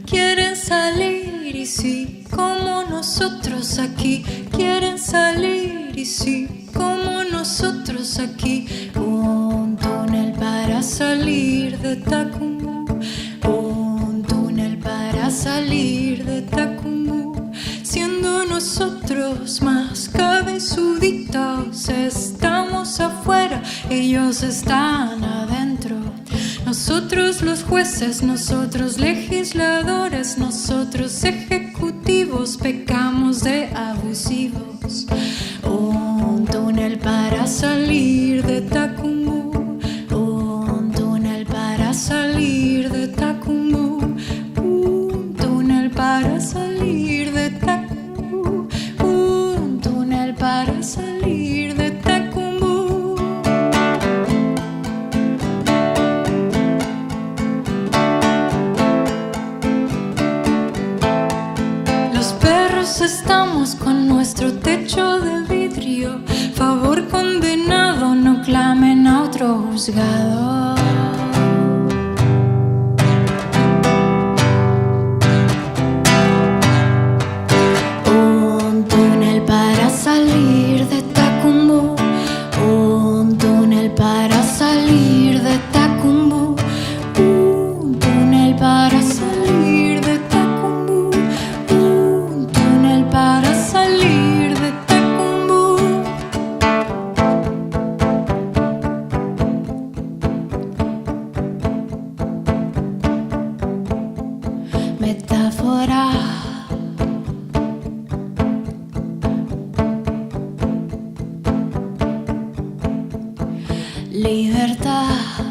Quieren salir y sí, como nosotros aquí. Quieren salir y sí, como nosotros aquí. Un túnel para salir de Tacumbú. Un túnel para salir de Tacumbú. Siendo nosotros más cabezuditos, estamos afuera, ellos están adentro. Nosotros los jueces, nosotros legisladores, nosotros ejecutivos, pecamos de abusivos. Un túnel para salir de Tacumbú. Un túnel para salir de Tacumbú. Un túnel para salir de Tacumbú. Un túnel para salir de Tacumbú. Los perros estamos con nuestro techo de vidrio. Favor condenado, no clamen a otro juzgado. Un túnel para salir de Tacumbú. Un túnel para salir de Tacumbú. Un túnel para salir de Tacumbú. Un túnel para salir de Tacumbú. Metáfora. Libertad.